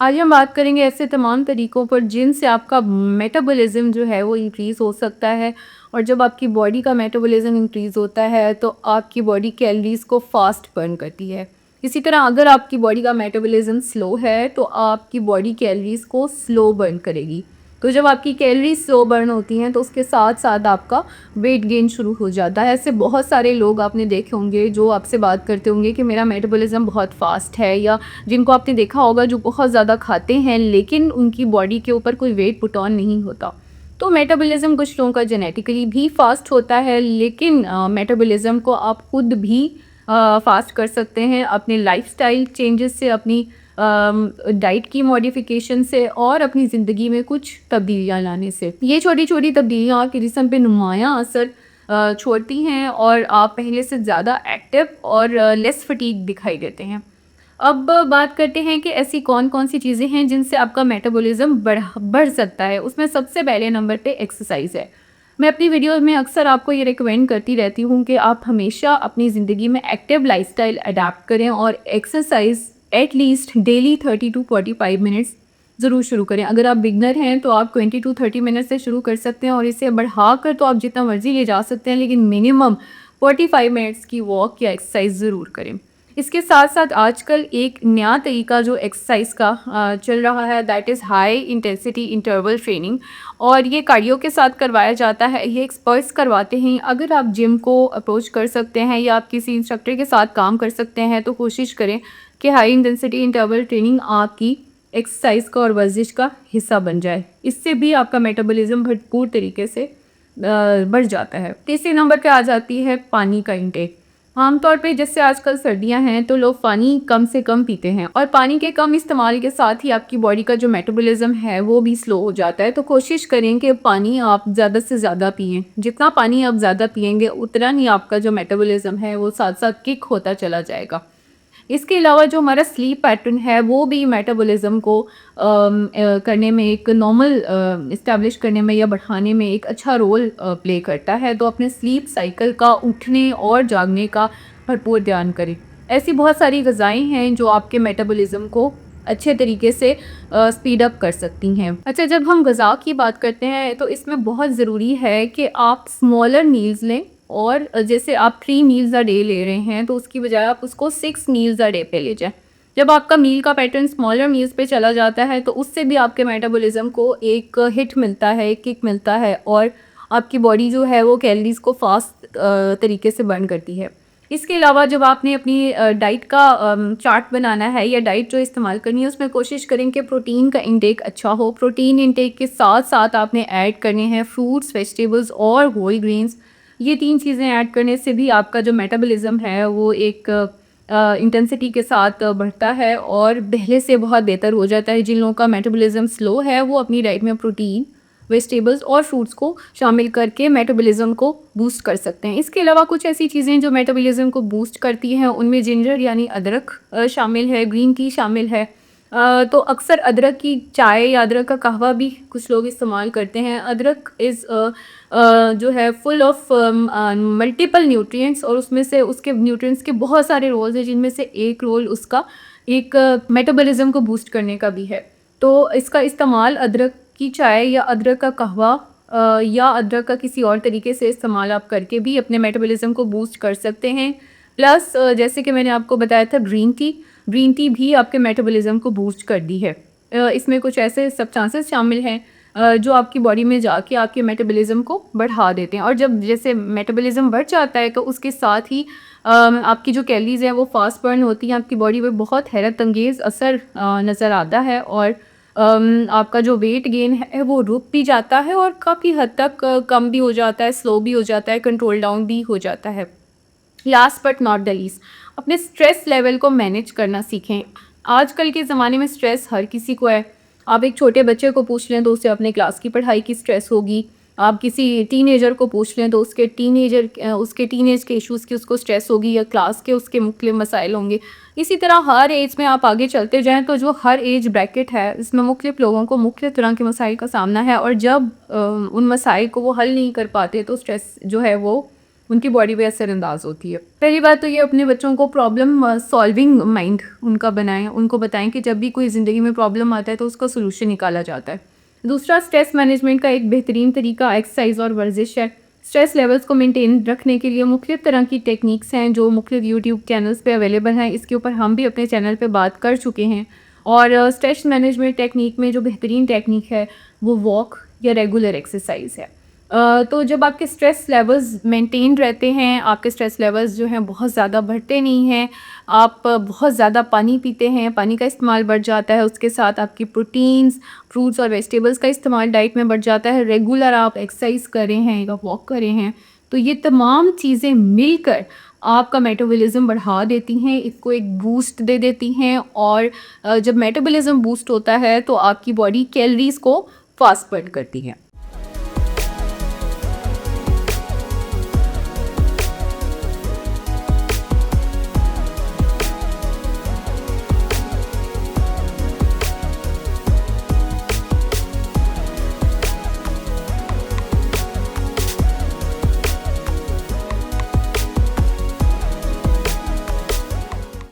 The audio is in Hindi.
आज हम बात करेंगे ऐसे तमाम तरीकों पर जिनसे आपका मेटाबॉलिज्म जो है वो इंक्रीज़ हो सकता है। और जब आपकी बॉडी का मेटाबॉलिज्म इंक्रीज़ होता है तो आपकी बॉडी कैलोरीज़ को फास्ट बर्न करती है। इसी तरह अगर आपकी बॉडी का मेटाबॉलिज्म स्लो है तो आपकी बॉडी कैलोरीज़ को स्लो बर्न करेगी। तो जब आपकी कैलोरीज स्लो बर्न होती हैं तो उसके साथ साथ आपका वेट गेन शुरू हो जाता है। ऐसे बहुत सारे लोग आपने देखे होंगे जो आपसे बात करते होंगे कि मेरा मेटाबॉलिज्म बहुत फास्ट है, या जिनको आपने देखा होगा जो बहुत ज़्यादा खाते हैं लेकिन उनकी बॉडी के ऊपर कोई वेट पुट ऑन नहीं होता। तो मेटाबॉलिज्म कुछ लोगों का जेनेटिकली भी फास्ट होता है, लेकिन मेटाबॉलिज्म को आप खुद भी फास्ट कर सकते हैं अपने लाइफस्टाइल चेंजेस से, अपनी डाइट की मॉडिफिकेशन से और अपनी ज़िंदगी में कुछ तब्दीलियाँ लाने से। ये छोटी छोटी तब्दीलियाँ आपके जिस्म पे नुमायाँ असर छोड़ती हैं और आप पहले से ज़्यादा एक्टिव और लेस फटीग दिखाई देते हैं। अब बात करते हैं कि ऐसी कौन-कौन सी चीज़ें हैं जिनसे आपका मेटाबॉलिज़्म बढ़ सकता है। उसमें सबसे पहले नंबर पे एक्सरसाइज़ है। मैं अपनी वीडियोज़ में अक्सर आपको ये रिकमेंड करती रहती हूँ कि आप हमेशा अपनी ज़िंदगी में एक्टिव लाइफ़स्टाइल अडॉप्ट करें और exercise at least daily 30 to 45 minutes ज़रूर शुरू करें। अगर आप बिगिनर हैं तो आप 20 टू 30 मिनट से शुरू कर सकते हैं और इसे बढ़ाकर तो आप जितना मर्ज़ी ले जा सकते हैं, लेकिन मिनिमम 45 मिनट्स की वॉक या एक्सरसाइज ज़रूर करें। इसके साथ साथ आजकल एक नया तरीका जो एक्सरसाइज का चल रहा है, that is high intensity interval training, और ये कार्डियो के साथ करवाया जाता है। ये एक्सपर्ट्स करवाते हैं। अगर आप जिम को अप्रोच कर सकते हैं या आप किसी इंस्ट्रक्टर के साथ काम कर सकते हैं तो कोशिश करें कि हाई इंटेंसिटी इंटरवल ट्रेनिंग आपकी एक्सरसाइज का और वर्जिश का हिस्सा बन जाए। इससे भी आपका मेटाबॉलिज्म भरपूर तरीके से बढ़ जाता है। तीसरे नंबर पे आ जाती है पानी का इंटेक। आमतौर पे जैसे आजकल सर्दियां हैं तो लोग पानी कम से कम पीते हैं, और पानी के कम इस्तेमाल के साथ ही आपकी बॉडी का जो मेटाबॉलिज्म है वो भी स्लो हो जाता है। तो कोशिश करें कि पानी आप ज़्यादा से ज़्यादा पिएं। जितना पानी आप ज़्यादा पिएंगे उतना ही आपका जो मेटाबॉलिज्म है वो साथ साथ किक होता चला जाएगा। इसके अलावा जो हमारा स्लीप पैटर्न है वो भी मेटाबॉलिज्म को करने में, एक नॉर्मल इस्टेब्लिश करने में या बढ़ाने में एक अच्छा रोल प्ले करता है। तो अपने स्लीप साइकिल का, उठने और जागने का भरपूर ध्यान करें। ऐसी बहुत सारी ग़िज़ाएँ हैं जो आपके मेटाबॉलिज्म को अच्छे तरीके से स्पीड अप कर सकती हैं। अच्छा, जब हम ग़िज़ा की बात करते हैं तो इसमें बहुत ज़रूरी है कि आप स्मॉलर मील्स लें, और जैसे आप 3 मील्स अ डे ले रहे हैं तो उसकी बजाय आप उसको 6 मील्स अ डे पे ले जाएं। जब आपका मील का पैटर्न स्मॉलर मील्स पे चला जाता है तो उससे भी आपके मेटाबॉलिज्म को एक हिट मिलता है, एक किक मिलता है, और आपकी बॉडी जो है वो कैलोरीज को फास्ट तरीके से बर्न करती है। इसके अलावा जब आपने अपनी डाइट का चार्ट बनाना है या डाइट जो इस्तेमाल करनी है उसमें कोशिश करें कि प्रोटीन का इंटेक अच्छा हो। प्रोटीन इंटेक के साथ साथ आपने ऐड करने हैं फ्रूट्स, वेजिटेबल्स और होल ग्रेन्स। ये 3 चीज़ें ऐड करने से भी आपका जो मेटाबॉलिज्म है वो एक इंटेंसिटी के साथ बढ़ता है और पहले से बहुत बेहतर हो जाता है। जिन लोगों का मेटाबॉलिज्म स्लो है वो अपनी डाइट में प्रोटीन, वेजिटेबल्स और फ्रूट्स को शामिल करके मेटाबॉलिज्म को बूस्ट कर सकते हैं। इसके अलावा कुछ ऐसी चीज़ें जो मेटाबॉलिज्म को बूस्ट करती हैं उनमें जिंजर यानी अदरक शामिल है, ग्रीन टी शामिल है। तो अक्सर अदरक की चाय या अदरक का कहवा भी कुछ लोग इस्तेमाल करते हैं। अदरक इज़ जो है फुल ऑफ मल्टीपल न्यूट्रिएंट्स, और उसमें से उसके न्यूट्रिएंट्स के बहुत सारे रोल्स हैं जिनमें से एक रोल उसका एक मेटाबॉलिज्म को बूस्ट करने का भी है। तो इसका इस्तेमाल अदरक की चाय या अदरक का कहवा या अदरक का किसी और तरीके से इस्तेमाल आप करके भी अपने मेटाबॉलिज्म को बूस्ट कर सकते हैं। प्लस जैसे कि मैंने आपको बताया था ग्रीन टी भी आपके मेटाबॉलिज्म को बूस्ट कर दी है। इसमें कुछ ऐसे सब्सटेंसेस शामिल हैं जो आपकी बॉडी में जाके आपके मेटाबॉलिज्म को बढ़ा देते हैं, और जब जैसे मेटाबॉलिज्म बढ़ जाता है तो उसके साथ ही आपकी जो कैलोरीज हैं वो फास्ट बर्न होती हैं। आपकी बॉडी पे बहुत हैरत अंगेज़ असर नज़र आता है, और आपका जो वेट गेन है वो रुक भी जाता है और काफ़ी हद तक कम भी हो जाता है, स्लो भी हो जाता है, कंट्रोल डाउन भी हो जाता है। Last but not the least, अपने स्ट्रेस लेवल को मैनेज करना सीखें। आजकल के ज़माने में स्ट्रेस हर किसी को है। आप एक छोटे बच्चे को पूछ लें तो उसे अपने क्लास की पढ़ाई की स्ट्रेस होगी। आप किसी टीनेजर को पूछ लें तो उसके टीनेज के इश्यूज़ की उसको स्ट्रेस होगी, या क्लास के उसके मुख्तलिफ मसाइल होंगे। इसी तरह हर एज में आप आगे चलते जाएँ तो जो हर एज ब्रैकेट है इसमें मुख्तलिफ लोगों को मुख्तलिफ तरह के मसाइल का सामना है, और जब उन मसाइल को वो हल नहीं कर पाते तो स्ट्रेस जो है वो उनकी बॉडी पे असरअंदाज होती है। पहली बात तो ये अपने बच्चों को प्रॉब्लम सॉल्विंग माइंड उनका बनाएं, उनको बताएं कि जब भी कोई ज़िंदगी में प्रॉब्लम आता है तो उसका सोल्यूशन निकाला जाता है। दूसरा, स्ट्रेस मैनेजमेंट का एक बेहतरीन तरीका एक्सरसाइज और वर्जिश है। स्ट्रेस लेवल्स को मेंटेन रखने के लिए मुख्तलिफ तरह की टेक्निक्स हैं जो मुख्तलिफ यूट्यूब चैनल्स पे अवेलेबल हैं। इसके ऊपर हम भी अपने चैनल पे बात कर चुके हैं। और स्ट्रेस मैनेजमेंट टेक्निक में जो बेहतरीन टेक्निक है वो वॉक या रेगुलर एक्सरसाइज है। तो जब आपके स्ट्रेस लेवल्स मेंटेन रहते हैं, आपके स्ट्रेस लेवल्स जो हैं बहुत ज़्यादा बढ़ते नहीं हैं, आप बहुत ज़्यादा पानी पीते हैं, पानी का इस्तेमाल बढ़ जाता है, उसके साथ आपकी प्रोटीन्स, फ्रूट्स और वेजिटेबल्स का इस्तेमाल डाइट में बढ़ जाता है, रेगुलर आप एक्सरसाइज कर रहे हैं या वॉक कर रहे हैं, तो ये तमाम चीज़ें मिलकर आपका मेटाबॉलिज्म बढ़ा देती हैं, इसको एक बूस्ट दे देती हैं। और जब मेटाबॉलिज्म बूस्ट होता है तो आपकी बॉडी कैलोरीज़ को फास्ट बर्न करती है।